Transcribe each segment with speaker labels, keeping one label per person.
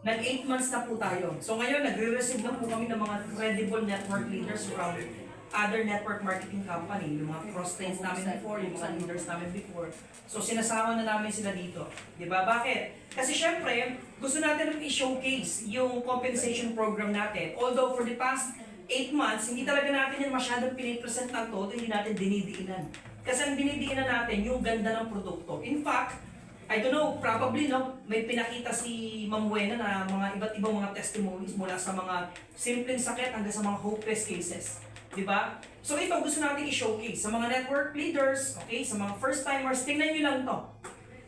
Speaker 1: Nag 8 months na po tayo. So ngayon, nagre-receive na po kami ng mga credible network leaders from other network marketing company. Yung mga cross-trains namin before, yung mga leaders namin before. So sinasama na namin sila dito. Diba? Bakit? Kasi syempre, gusto natin i-showcase yung compensation program natin. Although for the past 8 months, hindi talaga natin yan masyadong pinipresent ng todo, hindi natin dinidiinan. Kasi ang dinidiinan natin, yung ganda ng produkto. In fact, I don't know, probably no, may pinakita si Ma'am Buena na mga iba't ibang mga testimonies mula sa mga simpleng sakit hanggang sa mga hopeless cases. Diba? So ito gusto natin i-showcase sa mga network leaders, okay, sa mga first-timers, tingnan nyo lang to.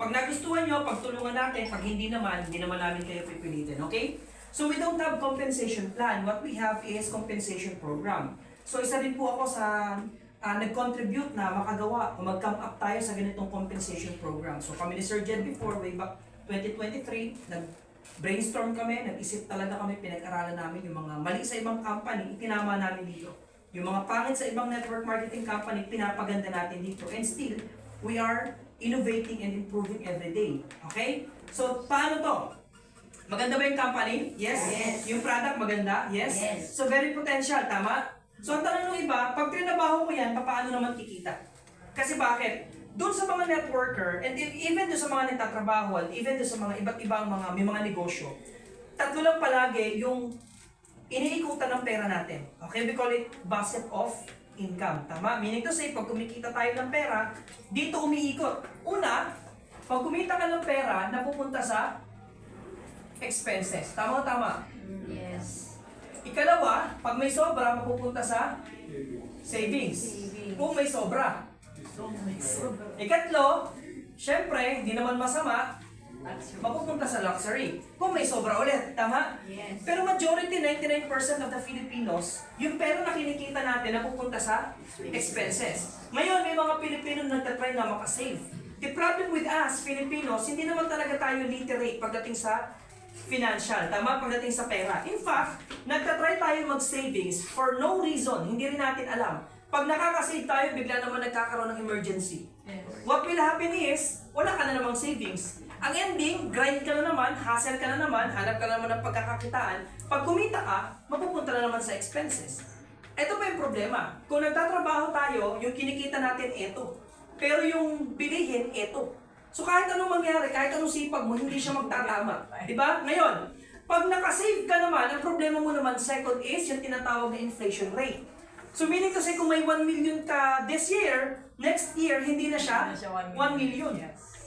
Speaker 1: Pag nagustuhan nyo, pagtulungan natin, pag hindi naman namin kayo pipilitin, okay? So we don't have compensation plan. What we have is compensation program. So isa din po ako sa nag-contribute na makagawa o mag-come up tayo sa ganitong compensation program. So kami ni Sir Jed before, way back 2023, nag-brainstorm kami, nag-isip talaga kami, pinag-aralan namin yung mga mali sa ibang company, itinama namin dito. Yung mga pangit sa ibang network marketing company, pinapaganda natin dito. And still, we are innovating and improving every day. Okay? So, paano to? Maganda ba yung company? Yes?
Speaker 2: Yes.
Speaker 1: Yung product maganda? Yes?
Speaker 2: Yes.
Speaker 1: So, very potential, tama? So, ang tanong ng iba, pag trinabaho ko yan, paano naman kikita? Kasi bakit? Doon sa mga networker, and even doon sa mga nagtatrabaho, and even doon sa mga iba't ibang may mga negosyo, tatlo lang palagi yung iniikutan ng pera natin. Okay, we call it basket of income. Tama? Meaning to say, pag kumikita tayo ng pera, dito umiikot. Una, pag kumita ka ng pera, napupunta sa expenses. Tama o tama?
Speaker 2: Yes.
Speaker 1: Ikalawa, pag may sobra, mapupunta sa savings. Kung may sobra. Ikatlo, syempre, hindi naman masama, mapupunta sa luxury. Kung may sobra ulit, tama?
Speaker 2: Yes.
Speaker 1: Pero majority, 99% of the Filipinos, yung pera na kinikita natin napupunta sa expenses. Ngayon, may mga Pilipino na nagtatry na makasave. The problem with us, Filipinos, hindi naman talaga tayo literate pagdating sa financial, tama? Pagdating sa pera. In fact, nagtatry tayo mag-savings for no reason. Hindi rin natin alam. Pag nakakasave tayo, bigla naman nagkakaroon ng emergency.
Speaker 2: Yes.
Speaker 1: What will happen is, wala ka na namang savings. Ang ending, grind ka na naman, hustle ka na naman, hanap ka na naman ng pagkakakitaan. Pag kumita ka, mapupunta na naman sa expenses. Ito pa yung problema. Kung nagtatrabaho tayo, yung kinikita natin, ito. Pero yung bilihin, ito. So kahit anong mangyari, kahit anong sipag mo, hindi siya magtatama. Diba? Ngayon, pag nakasave ka naman, ang problema mo naman, second is yung tinatawag na inflation rate. So meaning to say, kung may 1 million ka this year, next year, hindi na siya 1 million.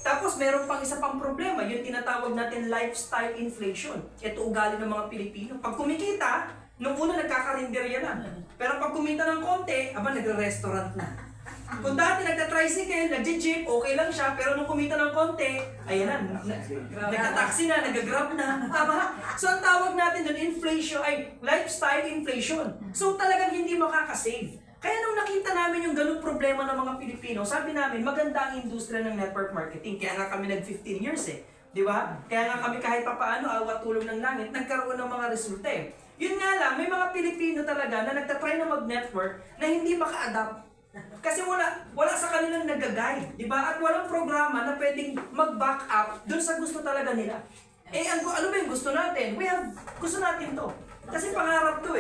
Speaker 1: Tapos meron pang isa pang problema, yung tinatawag natin lifestyle inflation. Ito ugali ng mga Pilipino. Pag kumikita, nung una nagkakarinderya na. Pero pag kumita ng konti, nagre-restaurant na. Kung dati nagka-tricycle, nagje-jeep, okay lang siya, pero nung kumita ng konti, ayan na, nagka-taxi na, nag-grab na, tama? So ang tawag natin doon, inflation, ay lifestyle inflation. So talagang hindi makakasave. Kaya nung nakita namin yung ganung problema ng mga Pilipino, sabi namin, maganda ang industriya ng network marketing. Kaya nga kami nag-15 years di ba? Kaya nga kami kahit papaano, awat tulong ng langit, nagkaroon ng mga resulta Yun nga lang, may mga Pilipino talaga na nagtatry na mag-network na hindi maka-adapt. Kasi wala sa kanilang nag-guide, di ba? At walang programa na pwedeng mag-back up dun sa gusto talaga nila. Ano ba yung gusto natin? Gusto natin to. Kasi pangarap to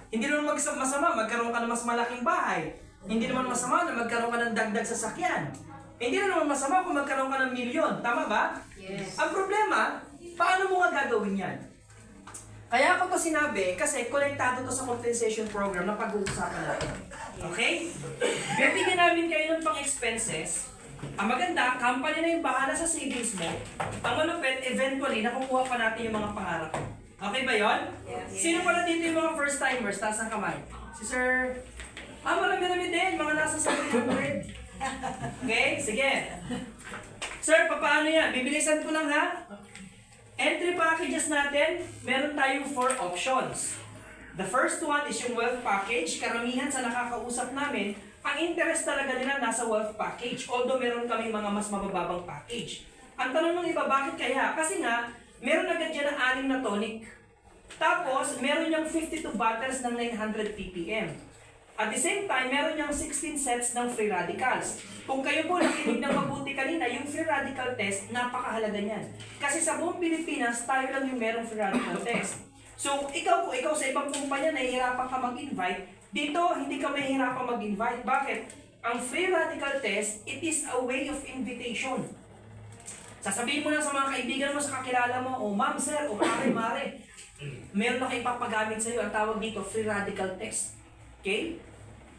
Speaker 1: Hindi naman masama, magkaroon ka ng mas malaking bahay. Hindi naman masama na magkaroon ka ng dagdag sasakyan. Hindi naman masama kung magkaroon ka ng milyon. Tama ba?
Speaker 2: Yes.
Speaker 1: Ang problema, paano mo nga gagawin yan? Kaya ako to sinabi kasi konektado to sa compensation program na pag-uusapan natin. Okay? Bibigyan namin kayo ng pang-expenses. Ang maganda, company na yung bahala sa savings mo. Ang malupit, eventually, nakukuha pa natin yung mga pangarap mo. Okay ba yun?
Speaker 2: Yes.
Speaker 1: Sino pala dito yung mga first-timers? Taas ang kamay. Si Sir... marami-rami din. Mga nasa 700. Okay? Sige. Sir, paano yan? Bibilisan ko lang ha? Entry packages natin, meron tayong 4 options. The first one is yung wealth package. Karamihan sa nakakausap namin, ang interest talaga nila nasa wealth package. Although meron kami mga mas mabababang package. Ang tanong ng iba, bakit kaya? Kasi nga, meron agad dyan na 6 na tonic. Tapos, meron yung 52 bottles ng 900 ppm. At the same time, meron niyang 16 sets ng free radicals. Kung kayo po nakinig ng mabuti kanina, yung free radical test, napakahalaga niyan. Kasi sa buong Pilipinas, tayo lang yung merong free radical test. So, ikaw sa ibang kumpanya, nahihirapan ka mag-invite. Dito, hindi ka mahihirapan mag-invite. Bakit? Ang free radical test, it is a way of invitation. Sasabihin mo na sa mga kaibigan mo, sa kakilala mo, o ma'am, sir, o pare, mare, meron na kayo papagamit sa iyo. Ang tawag dito, free radical test. Okay?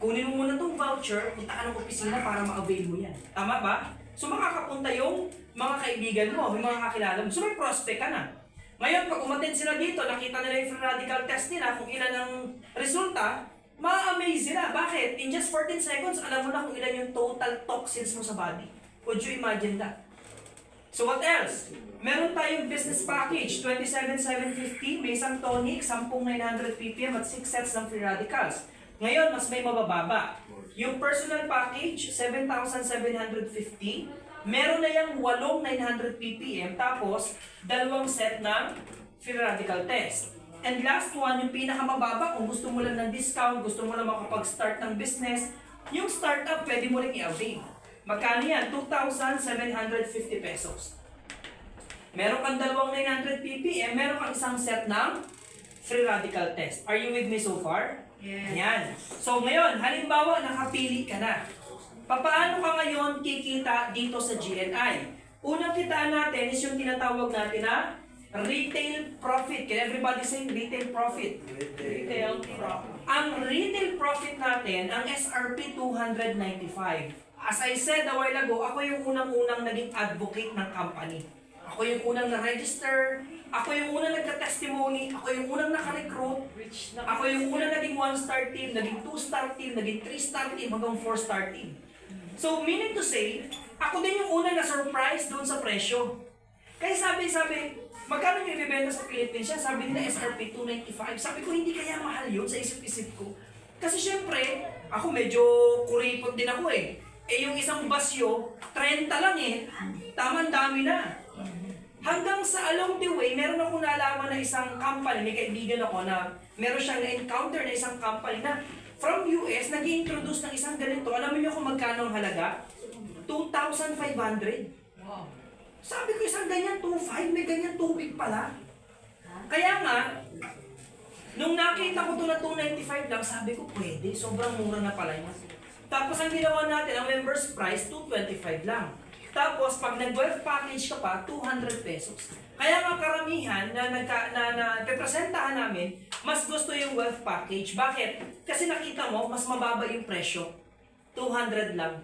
Speaker 1: Kunin mo muna itong voucher, punta ka ng opisina para ma-avail mo yan. Tama ba? So makakapunta yung mga kaibigan mo, yung mga kakilala mo. So may prospect ka na. Ngayon, pag umattend sila dito, nakita nila yung free radical test nila, kung ilan ang resulta, ma-amaze sila. Bakit? In just 14 seconds, alam mo na kung ilan yung total toxins mo sa body. Would you imagine that? So what else? Meron tayong business package, 27,750, may isang tonic, 10,900 ppm at 6 sets ng free radicals. Ngayon, mas may mabababa. Yung personal package, 7,750, meron na yung 8,900 ppm, tapos 2 set ng free radical test. And last one, yung pinakamababa, kung gusto mo lang ng discount, gusto mo lang makapag-start ng business, yung startup, pwede mo rin i-avail. Magkano yan? 2,750 pesos. Meron kang 2,900 ppm, meron kang isang set ng free radical test. Are you with me so far?
Speaker 2: Yes.
Speaker 1: Yan. So ngayon, halimbawa nakapili ka na. Paano ka ngayon kikita dito sa GNI? Unang kitaan natin is yung tinatawag natin na retail profit. Can everybody say retail profit? Retail profit. Ang retail profit natin, ang SRP 295. As I said a while ago, ako yung unang-unang naging advocate ng company. Ako yung unang na-register, ako yung unang nagka-testimony, ako yung unang naka-recruit, ako yung unang naging 1-star team, naging 2-star team, naging 3-star team, hanggang 4-star team. So, meaning to say, ako din yung unang na-surprise doon sa presyo. Kaya sabi, magkano yung ibibenta sa Philippines siya? Sabi nila SRP 295. Sabi ko, hindi kaya mahal yun sa isip-isip ko. Kasi syempre, ako medyo kuripot din ako eh. Eh yung isang basyo, 30 lang eh. Tama, dami na. Hanggang sa along the way, meron akong nalaman na isang company, may kaibigan ako na meron siyang na-encounter na isang company na from US, nag-i-introduce ng isang ganito. Alam niyo kung magkano ang halaga? 2,500.
Speaker 2: Wow.
Speaker 1: Sabi ko, isang ganyan 2,500, may ganyan tubig pala. Kaya nga, nung nakita ko ito na 295 lang, sabi ko, pwede, sobrang mura na pala yun. Tapos ang ginawa natin, ang members price, 225 lang. Tapos, pag nag-wealth package ka pa, 200 pesos. Kaya nga karamihan na pepresentahan namin, mas gusto yung wealth package. Bakit? Kasi nakita mo, mas mababa yung presyo. 200 lang.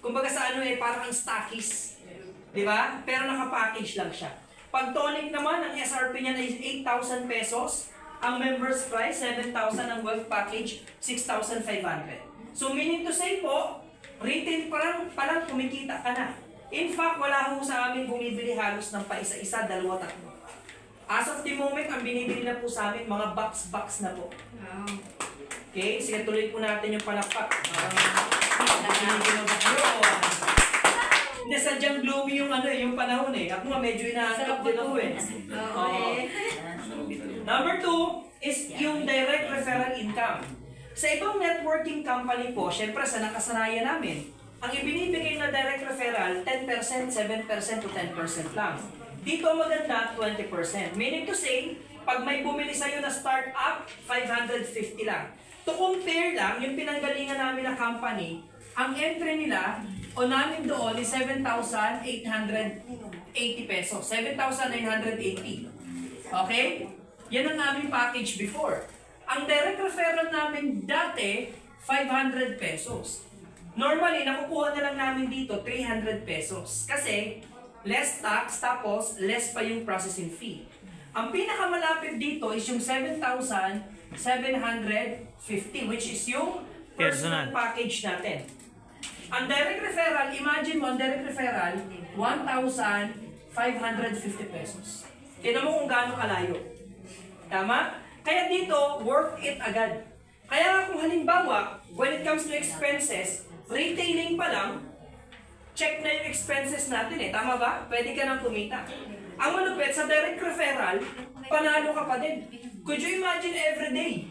Speaker 1: Kumbaga sa parang ang stockies. Di ba? Pero naka-package lang siya. Pag tonic naman, ang SRP niya is 8,000 pesos. Ang members price, 7,000. Ang wealth package, 6,500. So, meaning to say po, retail palang kumikita ka na. In fact, wala ho sa amin bumibili halos ng paisa-isa, 2, 3. As of the moment, ang binibili na po sa amin, mga box na po.
Speaker 2: Wow.
Speaker 1: Okay, sige, tuloy po natin yung palakpak. Hindi, sadyang gloomy yung yung panahon eh. Ako nga medyo inaantok din ako eh.
Speaker 2: Okay.
Speaker 1: Number 2 is yung direct referral income. Sa ibang networking company po, syempre sa nakasanayan namin, ang ibinibigay na direct referral, 10%, 7% to 10% lang. Dito maganda, 20%. Meaning to say, pag may bumili sa'yo na startup, 550 lang. To compare lang, yung pinanggalingan namin na company, ang entry nila, o namin doon is 7,880 pesos. 7,980. Okay? Yan ang aming package before. Ang direct referral namin dati, 500 pesos. Normally, nakukuha na lang namin dito 300 pesos. Kasi, less tax, tapos less pa yung processing fee. Ang pinakamalapit dito is yung 7,750, which is yung personal package natin. Ang direct referral, imagine mo, ang direct referral, 1,550 pesos. Tignan mo kung gaano kalayo. Tama? Kaya dito, worth it agad. Kaya kung halimbawa, when it comes to expenses, retailing pa lang, check na yung expenses natin eh. Tama ba? Pwede ka nang kumita. Ang malupit, sa direct referral, panalo ka pa din. Could you imagine every day?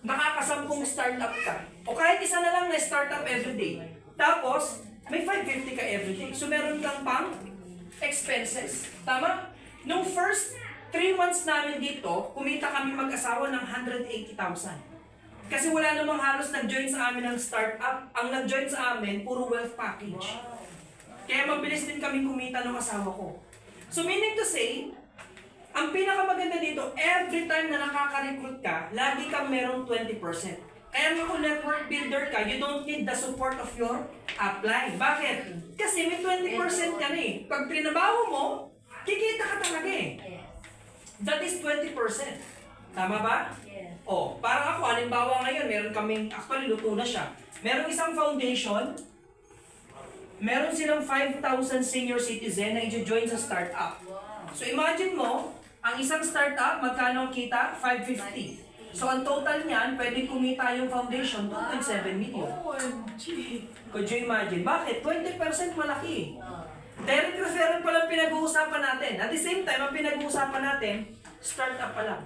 Speaker 1: nakakasampung startup ka, o kahit isa na lang na startup everyday, tapos may 550 ka everyday. So meron kang pang expenses. Tama? Nung first 3 months namin dito, kumita kami mag-asawa ng 180,000. Kasi wala namang halos nag-join sa amin ng startup. Ang nag-join sa amin, puro wealth package. Kaya mabilis din kami kumita ng asawa ko. So meaning to say, ang pinakamaganda dito, every time na nakaka-recruit ka, lagi kang merong 20%. Kaya nga kung network builder ka, you don't need the support of your upline. Bakit? Kasi may 20% ka na eh. Pag trinabaho mo, kikita ka talaga eh. That is 20%. Tama ba?
Speaker 2: Yes.
Speaker 1: Oh, parang ako, halimbawa ngayon, meron kaming, actually luto na siya. Merong isang foundation, meron silang 5,000 senior citizen na i-join sa startup. So imagine mo, ang isang startup, magkano ang kita? 550. So ang total niyan, pwede kumita yung foundation, 2.7 million. Could you imagine? Bakit? 20% malaki. Direct referral pa lang pinag-uusapan natin. At the same time, ang pinag-uusapan natin, startup pa lang.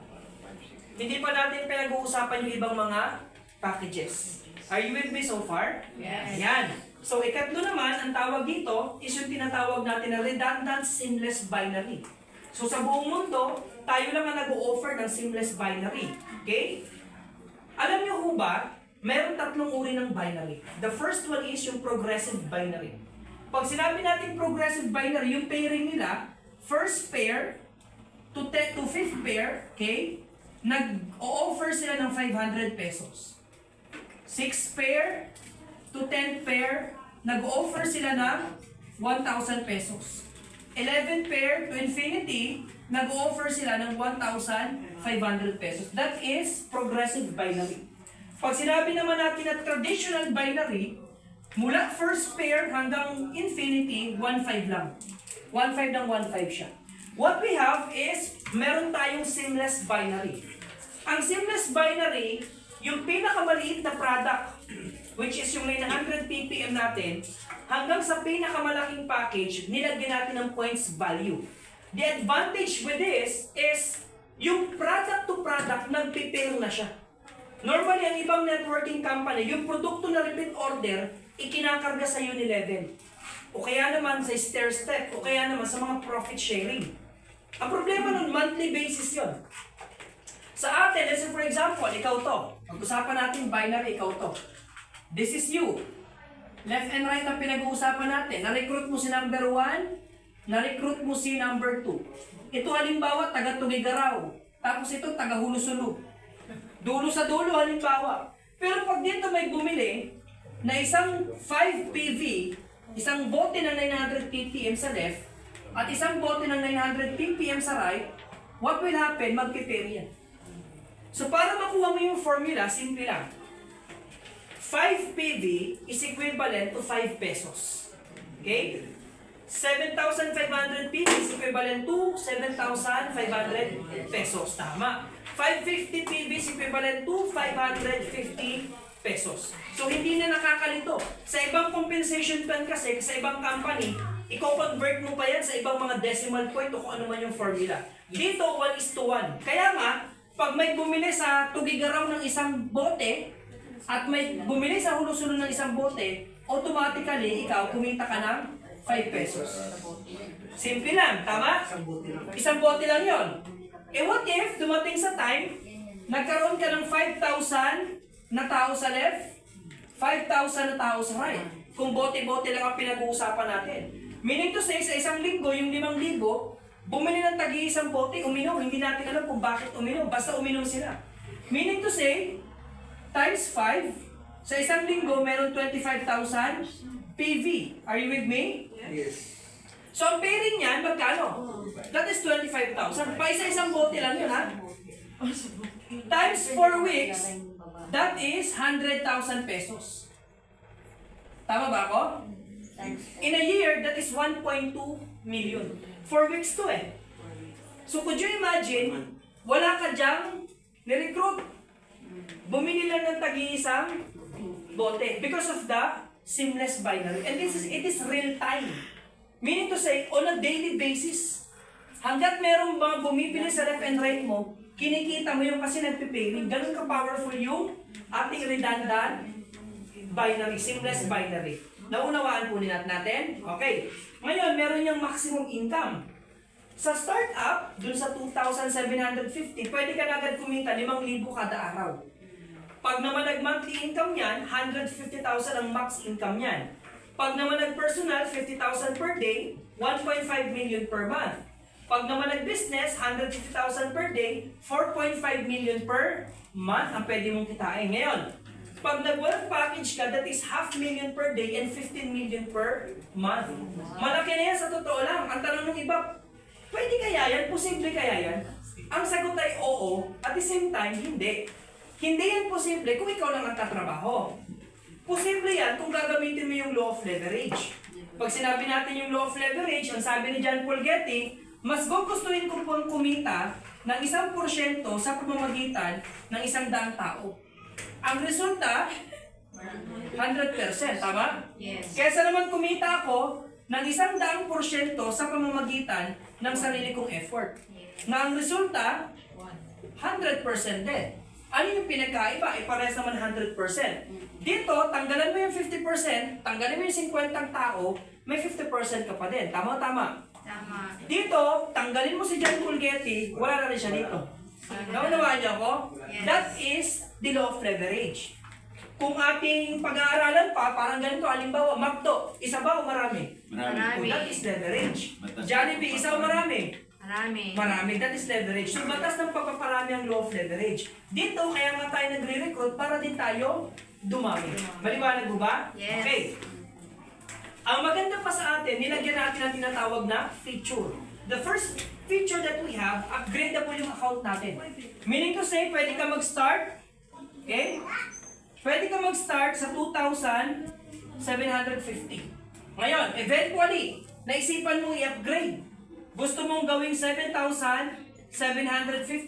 Speaker 1: Hindi pa natin pinag-uusapan yung ibang mga packages. Are you with me so far?
Speaker 2: Yes.
Speaker 1: Ayan. So, ikatlo naman, ang tawag dito is yung tinatawag natin na redundant seamless binary. So, sa buong mundo, tayo lang ang nag-o-offer ng seamless binary. Okay? Alam niyo ho ba, meron tatlong uri ng binary. The first one is yung progressive binary. Pag sinabi natin progressive binary, yung pairing nila, first pair to fifth pair, okay? Nag-o-offer sila ng 500 pesos. 6th pair to 10th pair, nag-offer sila ng 1,000 pesos. 11th pair to infinity, nag-offer sila ng 1,500 pesos. That is progressive binary. Pag sinabi naman natin na traditional binary, mula first pair hanggang infinity, 1,500 lang. 1,500 ng 1,500 siya. What we have is, meron tayong seamless binary. Ang seamless binary, yung pinakamaliit na product, which is yung 900 ppm natin, hanggang sa pinakamalaking package, nilagyan natin ng points value. The advantage with this is, yung product to product, nagpipair na siya. Normally, ang ibang networking company, yung produkto na repeat order, ikinakarga sa Unilevel. O kaya naman sa stair-step, o kaya naman sa mga profit sharing. Ang problema nun, monthly basis yon. Sa atin, let's say for example, ikaw to. Pag-usapan natin binary, ikaw to. This is you. Left and right ang pinag-uusapan natin. Na-recruit mo si number 1, na-recruit mo si number 2. Ito halimbawa, taga-Tugigaraw. Tapos ito, taga-Hulusulu. Dulo sa dulo halimbawa. Pero pag dito may bumili na isang 5 PV, isang bote ng 900 ppm sa left, at isang bote ng 900 ppm sa right, what will happen? Mag-prepare yan. So para makuha mo yung formula, simple lang. 5 PV is equivalent to 5 pesos. Okay? 7,500 PV is equivalent to 7,500 pesos. Tama. 550 PV is equivalent to 550 pesos. So hindi na nakakalito. Sa ibang compensation plan kasi, sa ibang company, i-convert mo pa yan sa ibang mga decimal point o kung ano man yung formula. Dito, 1:1. Kaya nga, pag may bumili sa Tugigaraw ng isang bote, at may bumili sa Hulusulu ng isang bote, automatically, ikaw, kumita ka ng 5 pesos. Simple lang, tama? Isang bote lang yon. Eh what if, dumating sa time, nagkaroon ka ng 5,000 na tao sa left, 5,000 na tao sa right. Kung bote-bote lang ang pinag-uusapan natin. Meaning to say, sa isang linggo, yung 5,000, bumili ng tagi-isang bote, uminom. Hindi natin alam kung bakit uminom, basta uminom sila. Meaning to say, times 5, sa isang linggo, meron 25,000 PV. Are you with me?
Speaker 3: Yes.
Speaker 1: So, ang pairing niyan, magkano? That is 25,000. Pa isa-isang bote lang yun, ha? Times 4 weeks, that is 100,000 pesos. Tama ba ako? In a year, that is 1.2 million. 4 weeks to eh. So, could you imagine, wala ka dyang nirecruit. Bumili lang ng tagi-isang bote because of the seamless binary. And it is real time. Meaning to say, on a daily basis, Hanggat merong mga bumibili sa left and right mo, kinikita mo yung kasi nagpipairing. Ganun ka-powerful yung ating redundant binary, seamless binary. Naunawaan po natin? Okay. Ngayon, meron yung maximum income. Sa startup, dun sa 2,750, pwede ka na agad kumita 5,000 kada araw. Pag naman nag-monthly income yan, 150,000 ang max income yan. Pag naman nag-personal, 50,000 per day, 1.5 million per month. Pag naman nag-business, 150,000 per day, 4.5 million per month ang pwede mong kitain. Ngayon, pag nag-wealth package ka, that is 500,000 per day and 15 million per month. Malaki na yan sa totoo lang. Ang tanong ng iba, pwede kaya yan? Posible kaya yan? Ang sagot ay oo, at the same time, hindi. Hindi yan posible kung ikaw lang ang tatrabaho. Posible yan kung gagamitin mo yung law of leverage. Pag sinabi natin yung law of leverage, ang sabi ni John Paul Getty, mas gugustuhin ko pong kumita ng 1% sa pamamagitan ng 100 tao. Ang resulta, 100%, tama?
Speaker 2: Yes.
Speaker 1: Kesa naman kumita ako ng 100% sa pamamagitan ng sarili kong effort. Na ang resulta, 100% din. Ano yung pinagkaiba? Parehas naman 100%. Dito, tanggalan mo yung 50%, tanggalan mo yung 50 tao, may 50% ka pa din. Tama?
Speaker 2: Tama.
Speaker 1: Dito, tanggalin mo si John Paul Getty, wala na rin siya dito. Naunawaan niyo ako?
Speaker 2: Yes.
Speaker 1: That is the law of leverage. Kung ating pag-aaralan pa, parang ganito, halimbawa, McDo, isa ba o marami?
Speaker 2: Marami.
Speaker 1: That is leverage. Jollibee, isa o marami?
Speaker 2: Marami.
Speaker 1: Marami, that is leverage. So, batas ng pagpaparami ang law of leverage. Dito, kaya nga tayo nagre-recruit para din tayo dumami. Maliwanag mo ba?
Speaker 2: Yes.
Speaker 1: Okay. Ang maganda pa sa atin, nilagyan natin ang tinatawag na feature. The first feature that we have, upgradable yung account natin. Meaning to say, pwede ka mag-start, okay? Pwede ka mag-start sa 2,750. Ngayon, eventually, naisipan mong i-upgrade. Gusto mong gawing 7,750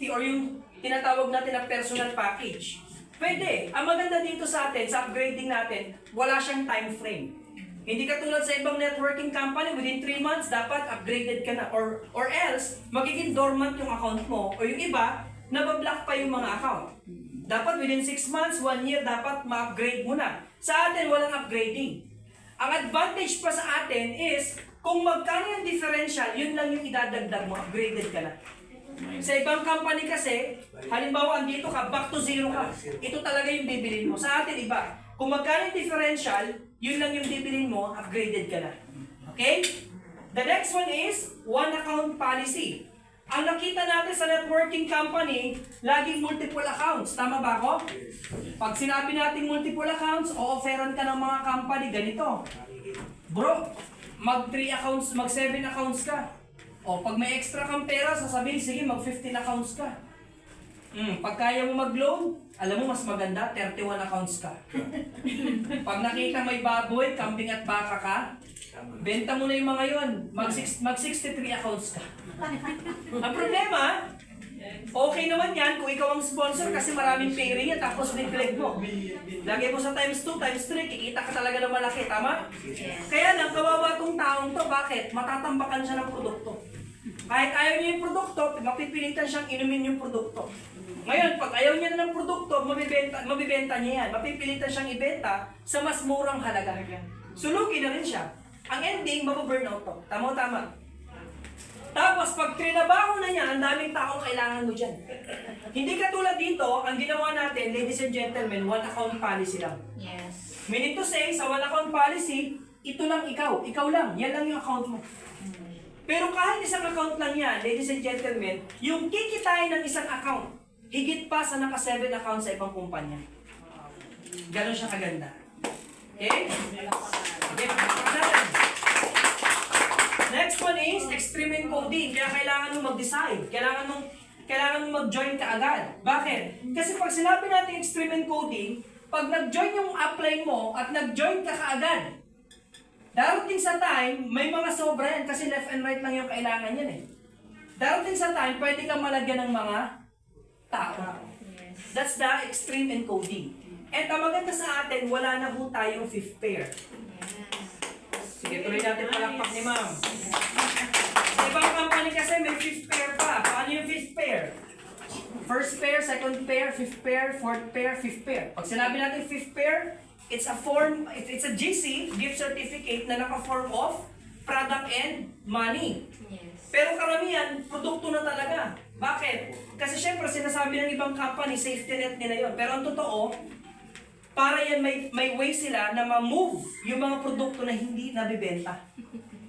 Speaker 1: or yung tinatawag natin na personal package. Pwede. Ang maganda dito sa atin, sa upgrading natin, wala siyang time frame. Hindi katulad sa ibang networking company, within 3 months, dapat upgraded ka na. Or else, magiging dormant yung account mo. O yung iba, nabablock pa yung mga account. Dapat within 6 months, 1 year, dapat ma-upgrade mo na. Sa atin, walang upgrading. Ang advantage pa sa atin is, kung magkano yung differential, yun lang yung idadagdag mo, upgraded ka na. Sa ibang company kasi, halimbawa, andito ka, back to zero ka. Ito talaga yung bibilin mo. Sa atin, iba. Kung magkano yung differential, yun lang yung bibilin mo, upgraded ka na. Okay? The next one is, one account policy. Ang nakita natin sa networking company, laging multiple accounts. Tama ba ako? Pag sinabi natin multiple accounts, o-offeran ka ng mga company, ganito. Bro, mag 3 accounts, mag 7 accounts ka. O pag may extra kang pera, sasabihin, sige, mag 15 accounts ka. Pag kaya mo mag-loan, alam mo mas maganda, 31 accounts ka. Pag nakita may baboy, kambing at baka ka, benta mo na yung mga yun, mag 63 accounts ka. Ang problema, okay naman yan kung ikaw ang sponsor kasi maraming pairing yan, tapos neglect mo. Lagay mo sa times 2, times 3, kikita ka talaga ng malaki, tama? Kaya lang, kawawa tong taong to, bakit? Matatambakan siya ng produkto. Kahit ayaw niya yung produkto, mapipilitan siyang inumin yung produkto. Ngayon, pag ayaw niya na ng produkto, mabibenta niya yan. Mapipilitan siyang ibenta sa mas murang halaga. Sulugi na rin siya. Ang ending, mababurnout to. Tama. Tapos, pag trinabaho na niya, ang daming taong kailangan mo dyan. Hindi katulad dito, ang ginawa natin, ladies and gentlemen, one account policy lang.
Speaker 2: Yes.
Speaker 1: Meaning to say, sa one account policy, ito lang ikaw. Ikaw lang. Yan lang yung account mo. Pero kahit isang account lang yan, ladies and gentlemen, yung kikitain ng isang account, higit pa sa naka-7 account sa ibang kumpanya. Ganon siya kaganda. Okay? Okay, next one is extreme encoding. Kaya kailangan mong mag-decide. Kailangan mong mag-join ka agad. Bakit? Kasi pag sinabi natin extreme encoding, pag nag-join yung upline mo at nag-join ka kaagad, darating sa time, may mga sobra yan kasi left and right lang yung kailangan yan eh. Darating sa time, pwede kang malagyan ng mga tao. That's the extreme encoding. At ang maganda sa atin, wala na po tayong fifth pair. Sige, tuloy natin palakpak ni ma'am. Sa ibang company kasi may fifth pair pa. Paano yung fifth pair? First pair, second pair, fifth pair, fourth pair, fifth pair. Pag sinabi natin fifth pair, it's a GC, gift certificate na naka-form of product and money.
Speaker 2: Yes.
Speaker 1: Pero karamihan, produkto na talaga. Bakit? Kasi syempre sinasabi ng ibang company, safety net nila yon. Pero ang totoo, para yan may way sila na ma-move yung mga produkto na hindi nabibenta.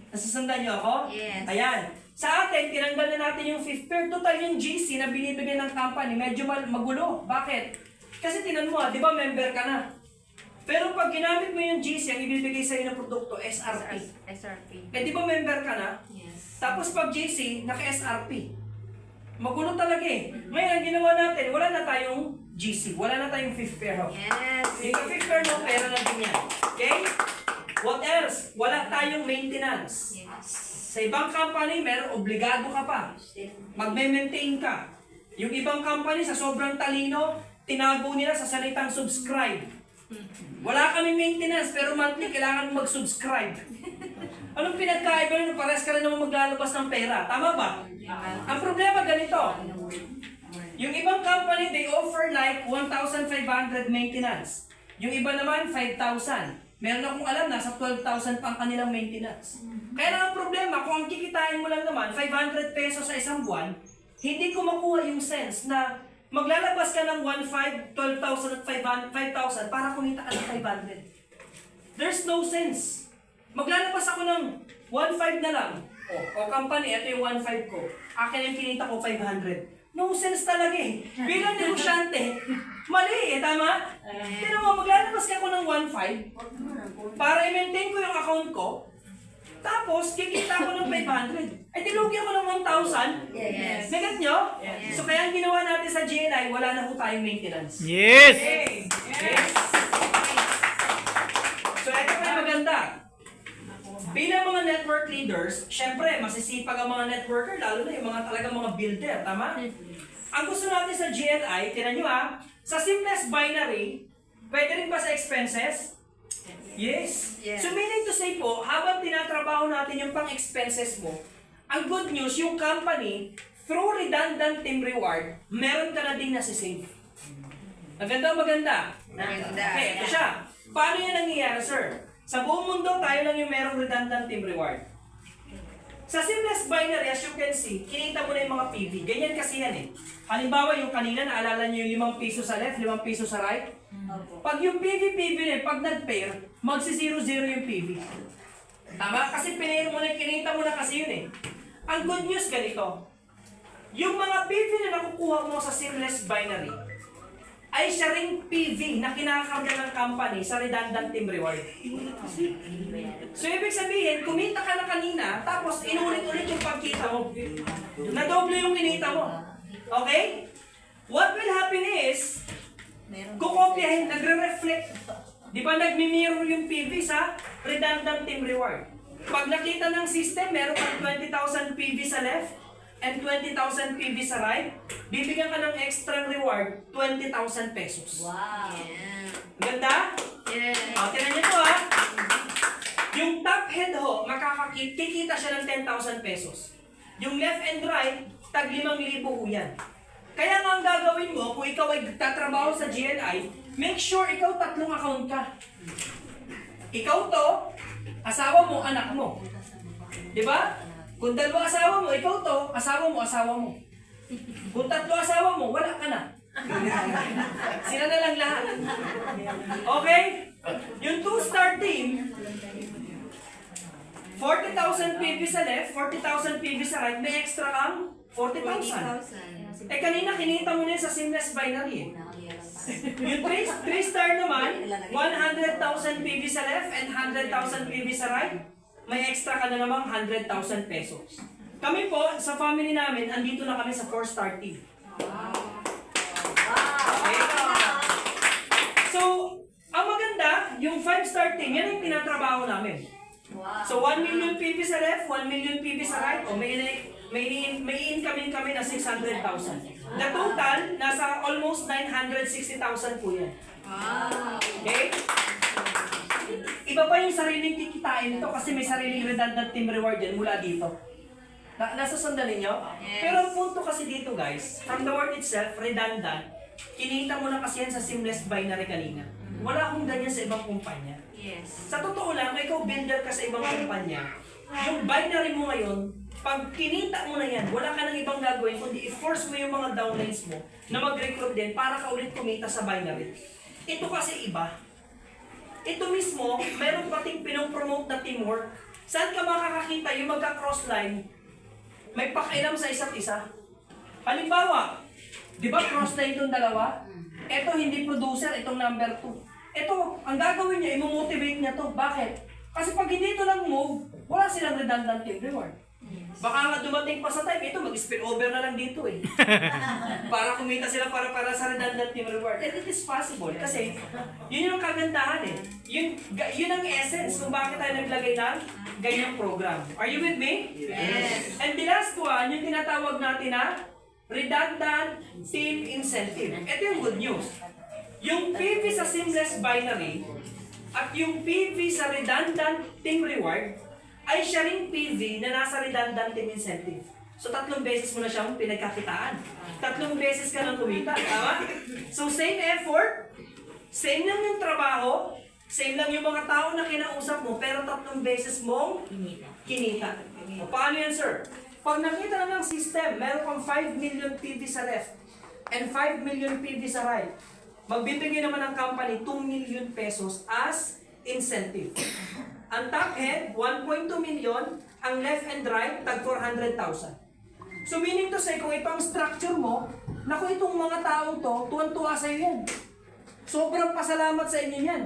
Speaker 1: Nasusundan niyo ako?
Speaker 2: Yes.
Speaker 1: Ayan. Sa atin, tinanggal na natin yung fifth pair. Total yung GC na binibigay ng company, medyo magulo. Bakit? Kasi tinan mo, di ba member ka na? Pero pag ginamit mo yung GC, ang ibibigay sa'yo ng produkto, SRP.
Speaker 2: SRP.
Speaker 1: Eh di ba member ka na?
Speaker 2: Yes.
Speaker 1: Tapos pag GC, naka-SRP. Magulo talaga eh. Ngayon, ang ginawa natin, wala na tayong GC. Wala na tayong fifth pair. Ho.
Speaker 2: Yes.
Speaker 1: Yung fifth pair mo, pera na din yan. Okay? What else? Wala tayong maintenance.
Speaker 2: Yes.
Speaker 1: Sa ibang company, meron obligado ka pa. Magme-maintain ka. Yung ibang company, sa sobrang talino, tinago nila sa salitang subscribe. Wala kami maintenance, pero monthly kailangan mo mag-subscribe. Anong pinagkaiba nyo? Pares ka rin naman maglalabas ng pera. Tama ba? Ang problema ganito. Yung ibang company, they offer like 1,500 maintenance. Yung iba naman, 5,000. Meron akong alam, nasa 12,000 pang kanilang maintenance. Kaya lang ang problema, kung ang kikitain mo lang naman, 500 pesos sa isang buwan, hindi ko makuha yung sense na maglalabas ka ng 1,500, 12,000 at 5,000 para kumita ka ng 500. There's no sense. Maglalabas ako ng 1,500 na lang. O company, ito yung 1,500 ko. Akin yung kinita ko 500. No sense talaga eh. Bilang negosyante, mali eh, tama? Pero mo, maglalabas ka ko ng 1,500 para i-maintain ko yung account ko. Tapos, kikita ko ng 500. Ay, dilugi ako ng 1,000.
Speaker 2: Yes.
Speaker 1: Nagat nyo?
Speaker 2: Yes.
Speaker 1: So, kaya ang ginawa natin sa GNI, wala na po tayong maintenance.
Speaker 3: Yes!
Speaker 1: Yes. So, ito pa yung maganda. Bilang mga network leaders, syempre, masisipag ang mga networker, lalo na yung mga talagang mga builder, tama? Ang gusto natin sa GNI, tinan nyo sa simplest binary, pwede rin ba sa expenses? Yes.
Speaker 2: Yes.
Speaker 1: So meaning to say po, habang tinatrabaho natin yung pang-expenses mo, ang good news, yung company, through redundant team reward, meron ka na ding nasi-save. Maganda o maganda?
Speaker 2: Maganda.
Speaker 1: Okay, ito siya. Paano yan nangyayari, sir? Sa buong mundo, tayo lang yung merong redundant team reward. Sa simplest binary, as you can see, kinita mo na yung mga PV. Ganyan kasi yan eh. Halimbawa, yung kanina, naalala nyo yung 5 piso sa left, 5 piso sa right? Pag yung PV na yun, pag nag-pair, magsi-0-0 yung PV. Tama? Kasi pinair mo na, kinita mo na kasi yun eh. Ang good news ganito, yung mga PV na nakukuha mo sa seamless binary, ay siya ring PV na kinakarga ng company sa redundant team reward. So, ibig sabihin, kumita ka na kanina, tapos inulit-ulit yung pagkita mo. Nadoble yung kinita mo. Okay? What will happen is, kukopyahin, nagre-reflect. Di ba nagmi-mirror yung PV sa redundant team reward? Pag nakita ng system, meron kang 20,000 PV sa left and 20,000 PV sa right, bibigyan ka ng extra reward, 20,000 pesos.
Speaker 2: Wow. Yeah.
Speaker 1: Ganda?
Speaker 2: Yes.
Speaker 1: O, tinan niyo to Yung top head kikita siya ng 10,000 pesos. Yung left and right, tag 5,000 po yan. Kaya nga ang gagawin mo, kung ikaw ay tatrabaho sa GNI, make sure ikaw 3 account ka. Ikaw to, asawa mo, anak mo. Di ba? Kung 2 asawa mo, ikaw to, asawa mo. Kung 3 asawa mo, wala ka na. Sila na lang lahat. Okay? Yung 2-star team, 40,000 PV sa left, 40,000 PV sa right, may extra kang 40,000. Eh kanina kinita mo na yun sa seamless binary eh. Yung 3-star naman, 100,000 PV sa left and 100,000 PV sa right, may extra ka na namang 100,000 pesos. Kami po, sa family namin, andito na kami sa 4-star team. Okay? So, ang maganda, yung 5-star team, yan yung tinatrabaho namin. So, 1 million PV sa left, 1 million PV sa right, o may income kami na 600,000. The total, nasa almost 960,000 po yan. Okay? Iba pa yung sariling kikitain nito kasi may sariling redundant team reward yan mula dito. Nasa sandali nyo?
Speaker 2: Yes.
Speaker 1: Pero ang punto kasi dito guys, from the word itself, redundant, kinita mo na kasi yan sa seamless binary kanina. Wala akong ganyan sa ibang kumpanya.
Speaker 2: Yes.
Speaker 1: Sa totoo lang, kung ikaw builder ka sa ibang kumpanya, yung binary mo ngayon, pag kinita mo na yan, wala ka nang ibang gagawin, kundi i-force mo yung mga downlines mo na mag-recruit din para ka ulit kumita sa binary. Ito kasi iba. Ito mismo, meron pating pinopromote na teamwork. Saan ka makakakita yung magka-crossline, may pakialam sa isa't isa? Halimbawa, di ba crossline itong dalawa? Ito hindi producer, itong number 2. Ito, ang gagawin niya, i-motivate niya to. Bakit? Kasi pag hindi ito lang move, wala silang redundant team reward. Baka nga dumating pa sa time, ito mag-spill over na lang dito eh. Para kumita sila para sa redundant team reward. And it is possible kasi yun yung kagandahan eh. Yun ang essence kung bakit tayo naglagay ng ganyang program. Are you with me?
Speaker 2: Yes.
Speaker 1: And the last one, yung tinatawag natin na redundant team incentive. Ito yung good news. Yung PV sa seamless binary at yung PV sa redundant team reward ay siya ring PV na nasa redundant team incentive. So 3 beses mo na siyang pinagkakitaan. 3 beses ka nang kumita, tama? So same effort, same lang yung trabaho, same lang yung mga tao na kinausap mo, pero 3 beses mong kinita. O paano yan, sir? Pag nakita na ng system, meron kang 5 million PV sa left and 5 million PV sa right, magbibigay naman ng company 2 million pesos as incentive. Ang top head, 1.2 million, ang left and right, tag 400,000. So meaning to say, kung ito ang structure mo, naku itong mga taong to, tuwan-tuwa sa'yo yan. Sobrang pasalamat sa inyo yan.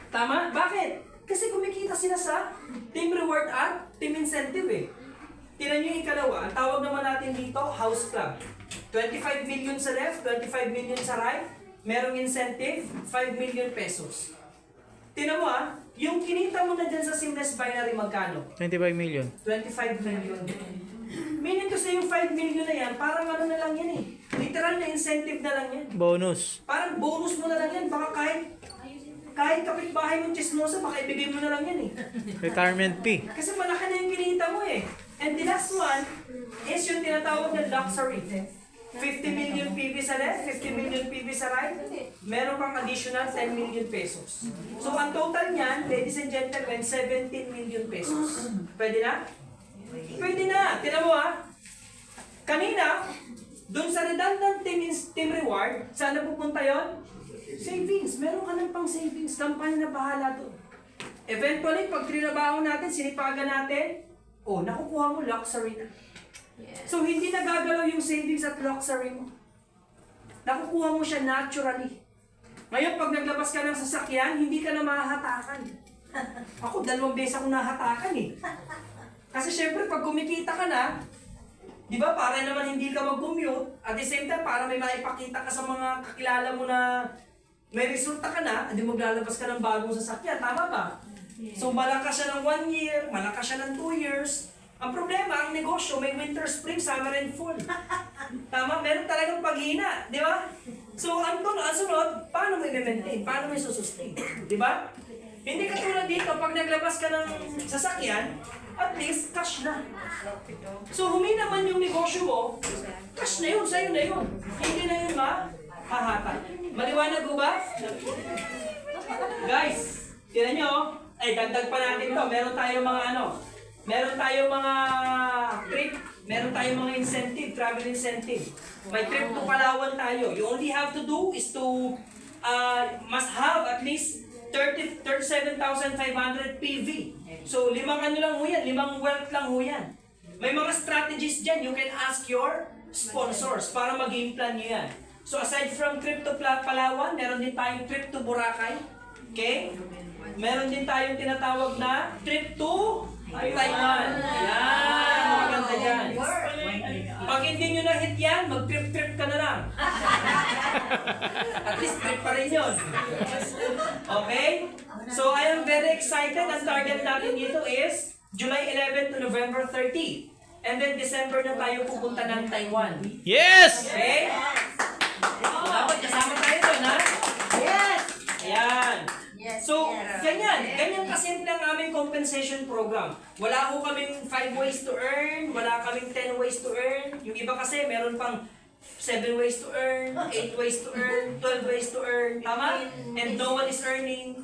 Speaker 1: Tama? Bakit? Kasi kumikita sila sa team reward at team incentive eh. Tinan nyo yung ikalawa, ang tawag naman natin dito, house club. 25 million sa left, 25 million sa right, merong incentive, 5 million pesos. Tinan mo yung kinita mo na dyan sa seamless binary magkano?
Speaker 3: 25 million.
Speaker 1: 25 million. Meaning to say yung 5 million na yan, parang ano na lang yan eh. Literal na incentive na lang yan.
Speaker 3: Bonus.
Speaker 1: Parang bonus mo na lang yan. Baka kahit kapitbahay mong chismosa, baka ibigay mo na lang yan eh.
Speaker 3: Retirement fee.
Speaker 1: Kasi malaki na yung kinita mo eh. And the last one is yung tinatawag na luxury. 50 million PV sa left, 50 million PV sa right, meron kang additional 10 million pesos. So ang total niyan, ladies and gentlemen, 17 million pesos. Pwede na? Pwede na. Tingnan mo kanina, dun sa redundant team reward, saan na pupunta yon? Savings. Meron ka ng pang savings. Kampanya na bahala doon. Eventually, pag trinabaho natin, sinipagan natin, nakukuha mo luxury na. So, hindi nagagalaw yung savings at luxury mo. Nakukuha mo siya naturally. Ngayon, pag naglabas ka ng sasakyan, hindi ka na mahahatakan. Ako, 2 beses ako nahatakan eh. Kasi syempre, pag kumikita ka na, di ba, para naman hindi ka mag-commute, at the same time, para may maipakita ka sa mga kakilala mo na may resulta ka na, hindi maglalabas ka ng bagong sasakyan. Tama ba? So, malakas siya ng 1 year, malakas siya ng 2 years. Ang problema, ang negosyo, may winter, spring, summer, and fall. Tama? Meron talagang paghina, di ba? So, ang sunod, paano mo i-maintain? Paano mo i-sustain? Di ba? Hindi katulad dito, pag naglabas ka ng sasakyan, at least, cash na. So, humina man yung negosyo mo, cash na yun, sa'yo na yun. Hindi na yun mahahata. Maliwanag ko ba? Guys, tira nyo, dagdag pa natin to. Meron tayong mga trip, meron tayong mga incentive, travel incentive. May trip to Palawan tayo. You only have to do is to must have at least 37,500 PV. So 5 ano lang ho yan, 5 wealth lang ho yan. May mga strategies dyan, you can ask your sponsors para mag-game plan nyo yan. So aside from trip to Palawan, meron din tayong trip to Boracay. Okay? Meron din tayong tinatawag na trip to Taiwan. Yan, maganda yan. Pag hindi nyo na-hit yan, mag-trip-trip ka na lang. At least trip pa rin yun. Okay? So I am very excited. Ang target natin dito is July 11 to November 30. And then December na tayo pupunta ng Taiwan.
Speaker 3: Yes!
Speaker 1: Okay? Dapat kasama tayo doon, ha?
Speaker 2: Yes!
Speaker 1: Ayan.
Speaker 2: Yes.
Speaker 1: So,
Speaker 2: yes.
Speaker 1: ganyan kasimple ang aming compensation program. Wala ho kaming 5 ways to earn, wala kaming 10 ways to earn. Yung iba kasi meron pang 7 ways to earn, 8 ways to earn, 12 ways to earn. Tama? And no one is earning.